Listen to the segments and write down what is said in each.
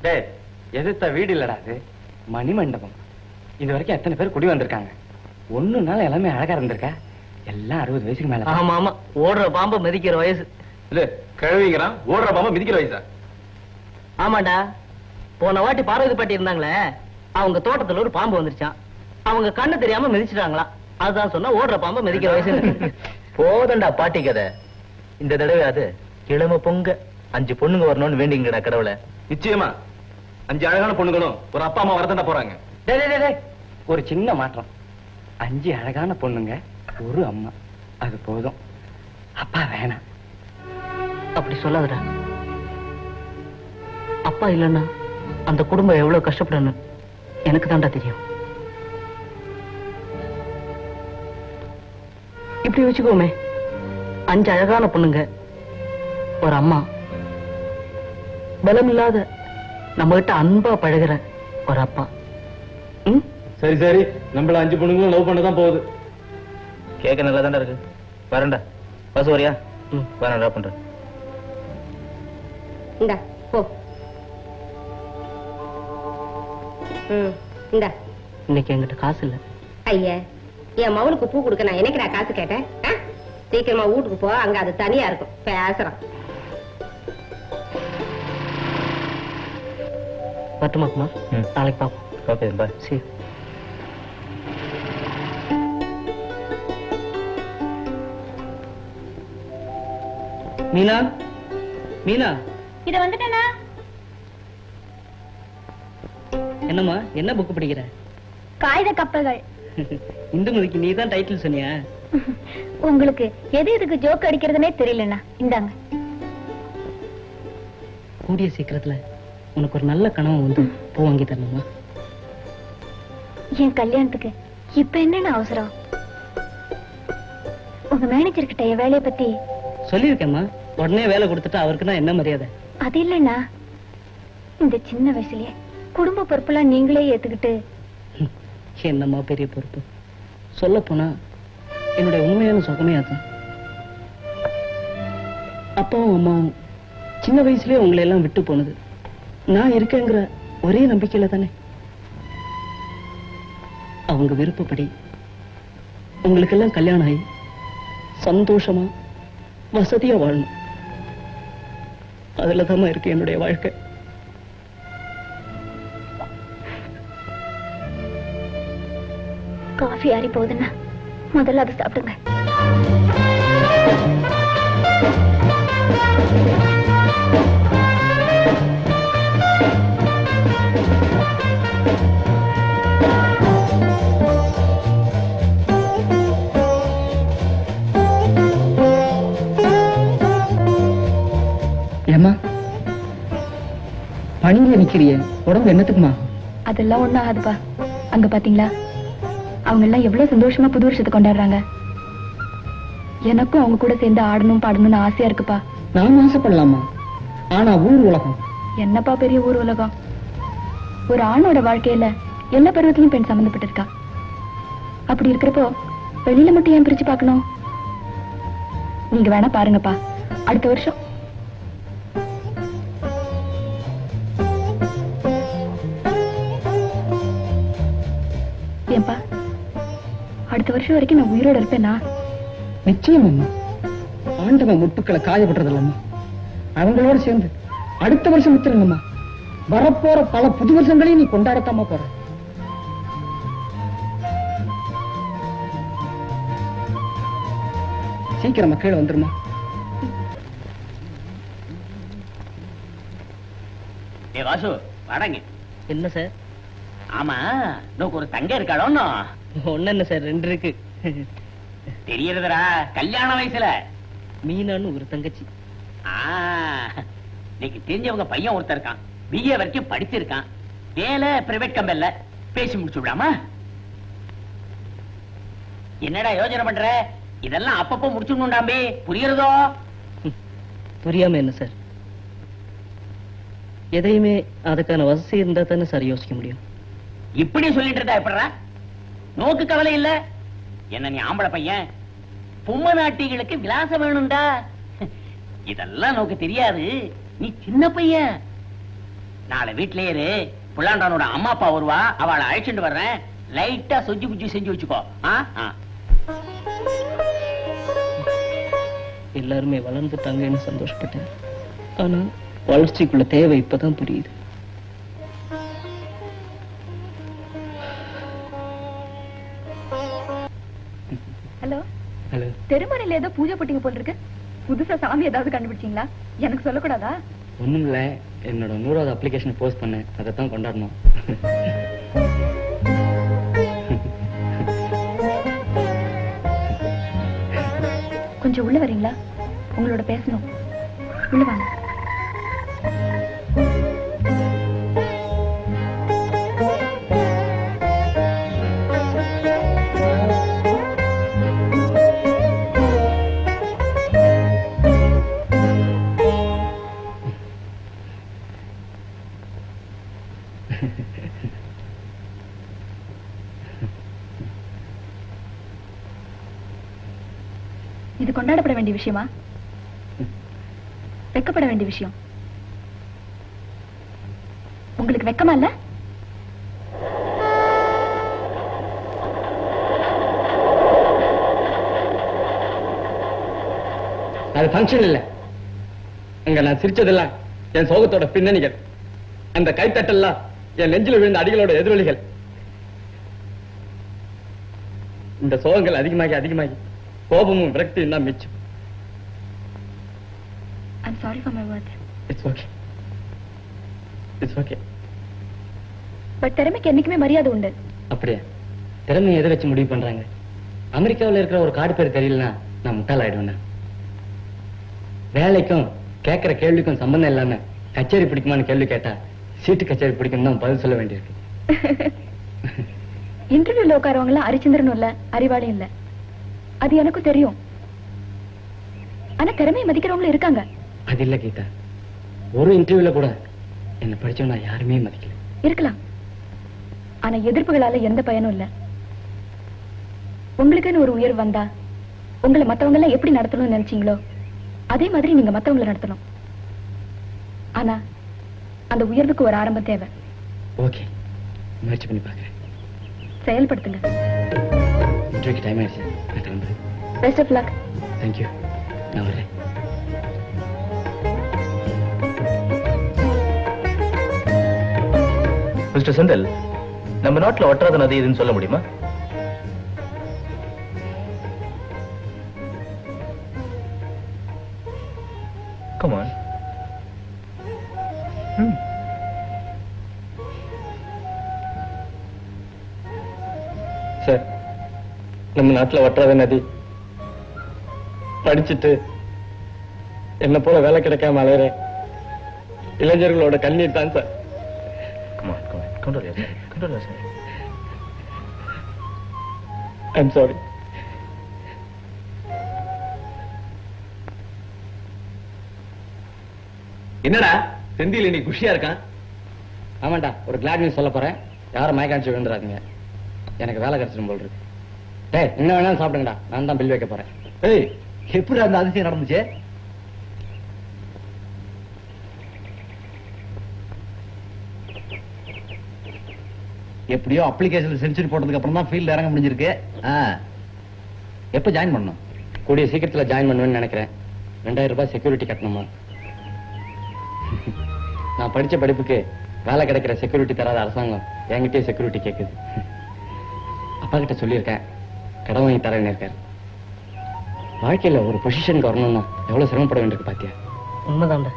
டேய், எதிர்த்த வீடு இல்லடா அது, மணிமண்டபம். இது வரைக்கும் எத்தனை பேர் குடி வந்திருக்காங்க. ஒண்ணு நாள் எல்லாமே அழகா இருந்திருக்கா. எல்லாம் 60 வயசுக்கு மேல. ஆமா ஆமா, ஓடுற பாம்பை மிதிக்கிற வயசு. இல்ல கழுவிக்கிறான், ஓடுற பாம்பை மிதிக்கிற வயசா? ஆமாண்டா, போன வாட்டி பார்வதி பாட்டி இருந்தாங்களே, அவங்க தோட்டத்துல ஒரு பாம்பு வந்துருச்சான். அவங்க கண்ணு தெரியாம மிதிச்சிட்டாங்களா. அதுதான் சொன்னா ஓடுற பாம்பை மிதிக்கிற வயசு. போதண்டா பாட்டி கதை. இந்த தடவை அது கிழமை பொங்க 5 பொண்ணுங்க வரணும்னு வேண்டிங்கடா கடவுளை. நிச்சயமா 5 அழகான பொண்ணுங்களும் ஒரு அப்பா அம்மா வரதாண்டா போறாங்க. ஒரு சின்ன மாற்றம். 5 அழகான பொண்ணுங்க, ஒரு அம்மா, அது போதும். அப்பா வேணாம். அப்படி சொல்லாதடா. அப்பா இல்லைன்னா அந்த குடும்பம் எவ்வளவு கஷ்டப்படணும் எனக்கு தான்டா தெரியும். இப்படி வச்சுக்கோமே, 5 அழகான பொண்ணுங்க, ஒரு அம்மா, பலம் இல்லாத நம்ம கிட்ட அன்பா பழகுற ஒரு அப்பா. சரி சரி, நம்மள 5 பொண்ணுங்களும் லவ் பண்ணதான் போகுது. கேட்க நல்லா தாண்டா இருக்கு. வரேன்டா. பஸ் வரியா? வரேன், ட்ராப் பண்றேன். இந்தா போ. இந்தா. இன்னைக்கு என்கிட்ட காசு இல்ல. ஐயா, என் மவனுக்கு பூ கொடுக்க நான் என்னைக்கு காசு கேட்டேன்? சீக்கிரமா வீட்டுக்கு போ, அங்க அது தனியா இருக்கும். பேசுறான். வரட்டுமா குமார்? நாளைக்கு பாப்போம். Okay bye. சரி. மீனா, மீனா, இத வந்துட்டேனா? என்னம்மா, என்ன புக் படிக்கிற? காகித கப்பல்கள். இந்துமதிக்கு நீ தான் டைட்டில் சொன்னியா? உங்களுக்கு எது எதுக்கு ஜோக் அடிக்கிறதுனே தெரியலண்ணா. இந்தாங்க. கூடிய சீக்கிரத்துல உனக்கு ஒரு நல்ல கனவு வந்து பூ வாங்கி தரணுமா? என் கல்யாணத்துக்கு இப்ப என்னென்ன அவசரம்? உங்க மேனேஜர் கிட்ட என் வேலையை பத்தி சொல்லிருக்கேம்மா. உடனே வேலை கொடுத்துட்டு அவருக்கு தான் என்ன மரியாதை? அது இல்லைண்ணா, இந்த சின்ன வயசுலயே குடும்ப பொறுப்பெல்லாம் நீங்களே ஏத்துக்கிட்டு. என்னம்மா பெரிய பொறுப்பு? சொல்ல போனா என்னுடைய உண்மையான சுகமே அதுதான். அப்பாவும் அம்மாவும் சின்ன வயசுலயே உங்களை எல்லாம் விட்டு போனது நான் இருக்கேங்கிற ஒரே நம்பிக்கையில தானே. அவங்க விருப்பப்படி உங்களுக்கெல்லாம் கல்யாணம் ஆகி சந்தோஷமா வசதியா வாழணும். அதுலதான் இருக்கு என்னுடைய வாழ்க்கை. காஃபி ஆறி போகுதுன்னா முதல்ல அதை சாப்பிடுங்க. ஏமா பணியில நிக்கிறிய, உடம்பு என்னத்துக்குமா? அதெல்லாம் ஒண்ணும் ஆகாதுப்பா. அங்க பாத்தீங்களா, அவங்க எல்லாம் எவ்வளவு சந்தோஷமா புது வருஷத்தை கொண்டாடுறாங்க. எனக்கும் அவங்க கூட சேர்ந்து ஆடணும் பாடணும்னு ஆசையா இருக்குப்பா. நான் ஆசைப்படலாமா? ஆனா ஊர் உலகம் என்னப்பா பெரிய ஊர் உலகம்? ஒரு ஆணோட வாழ்க்கையில எல்லா பருவத்திலும் பெண் சம்பந்தப்பட்டு இருக்கா. அப்படி இருக்கிறப்போ வெளியில மட்டும் ஏன் பிரிச்சு பார்க்கணும்? நீங்க வேணா பாருங்கப்பா, அடுத்த வருஷம் ஏன்பா, அடுத்த வருஷம் வரைக்கும் நான் உயிரோட இருப்பேனா? நிச்சயம் அம்மா. ஆண்டவன் முட்டுக்களை காயப்படுறது இல்லம்மா. அவங்களோட சேர்ந்து அடுத்த வருஷம் வித்துருங்கம்மா. வரப்போற பல புது வருஷங்களையும் நீ கொண்டாடத்தாமா போற. சீக்கிரமா கீழே வந்துருமா. வாசு வடங்க. என்ன சார்? ஆமா, நோக்கு ஒரு தங்க இருக்காளோ? ஒண்ணு என்ன சார், 2 இருக்கு. தெரியறதுடா, கல்யாண வயசுல. மீனான்னு ஒரு தங்கச்சி. நீக்கு தெரிஞ்சவங்க பையன் ஒருத்தர் இருக்கான், BA வரைக்கும் படிச்சிருக்கான். வேலை பிரைவேட் கம்பெனில. பேசி முடிச்சு விடாமா? என்னடா யோசனை பண்ற? இதெல்லாம் அப்பப்போ முடிச்சுடாம்பே, புரியுறதோ? புரியாம என்ன சார்? எதையுமே அதுக்கான வசதி இருந்தா தானே சார் யோசிக்க முடியும். இப்படி சொல்லிட்டு இருந்தா எப்படா? நோக்கு கவலை இல்ல. என்ன நீ ஆம்பளை பையன், பொம்மை நாட்டிகளுக்கு விலாசம் வேணும்டா. இதெல்லாம் நோக்கு தெரியாது. நீ சின்ன பையன். நாளை வீட்லயே இரு. புள்ளாண்டவனோட அம்மா அப்பா வருவா, அவளை அழைச்சிட்டு வர்றேன். லைட்டா சொஜ்ஜி புஜ்ஜி செஞ்சு வச்சுக்கோ. எல்லாருமே வளர்ந்துட்டாங்கன்னு சந்தோஷப்பட்டேன். ஆனா வளர்ச்சிக்குள்ள தேவை இப்பதான் புரியுது. Hello hello. தெருமறையில ஏதோ பூஜை போட்டீங்க போல இருக்கு. புதுசா சாமி ஏதாவது கண்டுபிடிச்சீங்களா? எனக்கு சொல்லக்கூடாதா? ஒண்ணும் இல்ல, என்னோட 100வது அப்ளிகேஷன் போஸ்ட் பண்ணேன், அதைத்தான் கொண்டாடணும். கொஞ்சம் உள்ள வரீங்களா? உங்களோட பேசணும். உள்ள வாங்க. இது கொண்டாடப்பட வேண்டிய விஷயமா? வெக்கப்பட வேண்டிய விஷயம். உங்களுக்கு வெக்கமா இல்ல? அது ஃபங்க்ஷன் இல்ல. அங்க நான் சிரிச்சதெல்லாம் என் சோகத்தோட பின்னணிகள். அந்த கைத்தட்டெல்லாம் என் நெஞ்சில விழுந்த அடிகளோட எதிரொலிகள். இந்த சோகங்கள் அதிகமாகி கோபமும் விரக்தியும் தான் மிச்சம். I'm sorry for my words. It's okay. It's okay. But திறமைக்கு என்னைக்குமே மரியாதை உண்டு. அப்படியா? திறமையை எதை வச்சு முடிவு பண்றாங்க? அமெரிக்காவில் இருக்கிற ஒரு காடு பேர் தெரியலனா நான் முட்டாள் ஆயிடுவேன். வேலைக்கும் கேட்கிற கேள்விக்கும் சம்பந்தம் இல்லாம கச்சேரி பிடிக்குமான்னு கேள்வி கேட்டா சீட்டு கச்சேரி பிடிக்கும் தான் பதில் சொல்ல வேண்டியிருக்கு. இன்டர்வியூல உட்காரவங்க எல்லாம் அரிச்சந்திரனும் இல்ல, அறிவாளியும் இல்ல. அது எனக்கும் தெரியும். ஆனா திறமையை மதிக்கிறவங்களும் இருக்காங்க. அது இல்ல கீதா, ஒரு இன்டர்வியூல கூட என்ன படிச்சவனா யாருமே மதிக்கல. இருக்கலாம், ஆனா எதிர்ப்புகளால எந்த பயனும் இல்ல. உங்களுக்குன்னு ஒரு உயர்வு வந்தா உங்களை மத்தவங்க எல்லாம் எப்படி நடத்தணும்னு நினைச்சீங்களோ அதே மாதிரி நீங்க மத்தவங்களை நடத்தணும். ஆனா அந்த உயர்வுக்கு ஒரு ஆரம்பம் தேவை. ஓகே, முயற்சி பண்ணி பாக்குறேன். செயல்படுத்துங்க. இன்டர்வியூக்கு டைம் ஆயிடுச்சு, நான் கிளம்புறேன். Best of luck. தேங்க்யூ, நான் வரேன். மிஸ்டர் செந்தில், நம்ம நாட்டுல ஒற்றாத நதி எதுன்னு சொல்ல முடியுமா? Come on. சார், நம்ம நாட்டுல வற்றாத நதி. படிச்சுட்டு என்ன போல வேலை கிடைக்காம அலையிறேன் இளைஞர்களோட கண்ணீர் தான் sir. Come on. Control yourself. I'm sorry. என்னடா செந்தில் நீ குஷியா இருக்கான்? ஆமாண்டா, ஒரு கிளாட் நியூஸ் சொல்ல போறேன். யாரும் மயக்காட்சி விழுந்துடாதீங்க. எனக்கு வேலை கிடைச்சிடும் போல் இருக்கு. டேய், என்ன வேணாலும் சாப்பிடுங்கடா, நான் தான் பில் வைக்க போறேன். ஏய், எப்படி அந்த அதிசயம் நடந்துச்சு? எப்படியோ அப்ளிகேஷன்ல செஞ்சுரி போட்டதுக்கு அப்புறம் தான் ஃபீல்ட் இறங்க முடிஞ்சிருக்கு. எப்ப ஜாயின் பண்ணணும்? கூடிய சீக்கிரத்துல ஜாயின் பண்ணுவேன்னு நினைக்கிறேன். 2000 ரூபாய் செக்யூரிட்டி கட்டணுமா? நான் படிச்ச படிப்புக்கு வேலை கிடைக்கிற செக்யூரிட்டி தராத அரசாங்கம் என்கிட்டயே செக்யூரிட்டி கேட்குது. அப்பா கிட்ட சொல்லியிருக்கேன், கடன் வாங்கி தரேன்னு இருக்காரு. வாழ்க்கையில ஒரு பொசிஷனுக்கு வரணும்னா எவ்வளவு சிரமப்பட வேண்டியிருக்கு பாத்தியா? உண்மைதான்டா.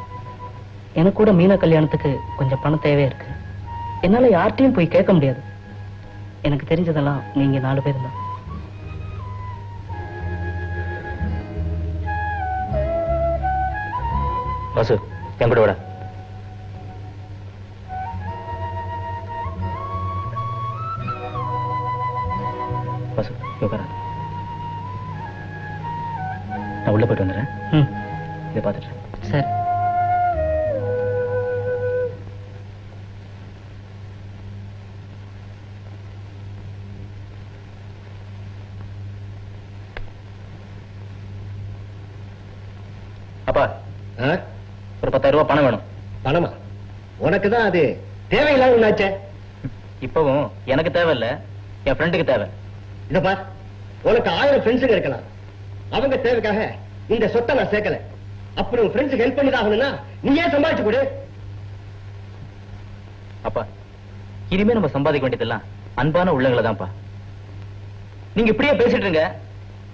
எனக்கு கூட மீனா கல்யாணத்துக்கு கொஞ்சம் பணம் தேவையா இருக்கு. என்னால யார்கிட்டயும் போய் கேட்க முடியாது. எனக்கு தெரிஞ்சதெல்லாம் நீங்க 4 பேர் தான். வாசு, என் கூட விட. வாசு, உட்கார. நான் உள்ள போயிட்டு வந்துடுறேன். இதை பார்த்துட்டு. சரி. அப்பா, ஒரு 10,000 ரூபாய் பணம் வேணும். பணமா? உனக்குதான் அது தேவையில்லாத ஒண்ணாச்சே. இப்பவும் எனக்கு தேவையில்ல, என் ஃப்ரெண்டுக்கு தேவை. இத பார், உனக்கு 1000 ஃப்ரெண்ட்ஸுங்க இருக்கலாம். அவங்க தேவைக்காக இந்த சொத்தை நான் சேர்க்கல. அப்புறம் உன் ஃப்ரெண்ட்ஸுக்கு ஹெல்ப் பண்ணி ஆகணும்னா நீ ஏன் சம்பாதிச்சு கொடு. அப்பா, இனிமே நம்ம சம்பாதிக்க வேண்டியதெல்லாம் அன்பான உள்ளங்களை தான்ப்பா. நீங்க இப்படியே பேசிட்டு இருங்க,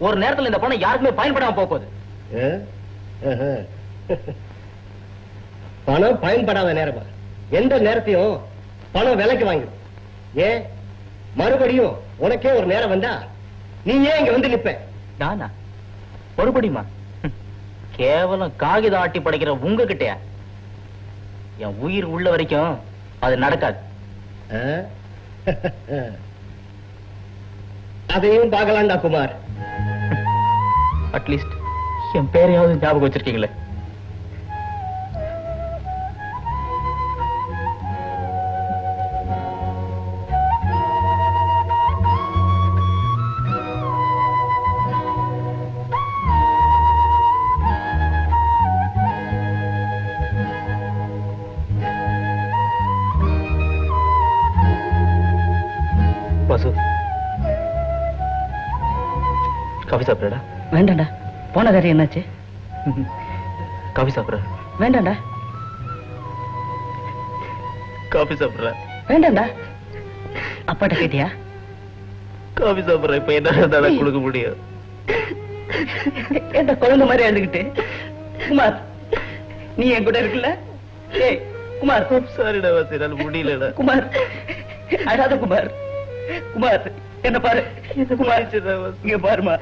ஒரு நேரத்துல இந்த பணம் யாருக்குமே பயன்படாம போகுது. பணம் பயன்படாத நேரமா? எந்த நேரத்தையும் பணம் விலைக்கு வாங்கிடும். ஏன் மறுபடியும் உனக்கே ஒரு நேரம் வந்தா நீ ஏன் இங்க வந்து நிப்ப? நானா மறுபடியுமா? கேவலம் காகிதம் ஆட்டி படைக்கிற உங்ககிட்டயா? என் உயிர் உள்ள வரைக்கும் அது நடக்காது. அதையும் பார்க்கலாம்டா குமார். அட்லீஸ்ட் என் பேரையாவது ஞாபகம் வச்சிருக்கீங்களே. வாசு, காஃபி சாப்பிடுறா? வேண்டாம்டா. போன காரியம் என்னாச்சு? காஃபி சாப்பிடுற? வேண்டாம்டா. காஃபி சாப்பிடுற? வேண்டாம்டா. அப்பாட்ட கேட்டியா? காஃபி சாப்பிடுற. இப்ப என்ன கொடுக்க முடியும்? எந்த குழந்தை மாதிரி அழுதுகிட்டு. குமார், நீ என் கூட இருக்குல்ல? ஏய் குமார். சாரிடா வாசி, என்னால முடியலடா. குமார், அழாத குமார். குமார், என்ன பாரு. குமார், இங்க பாருமா.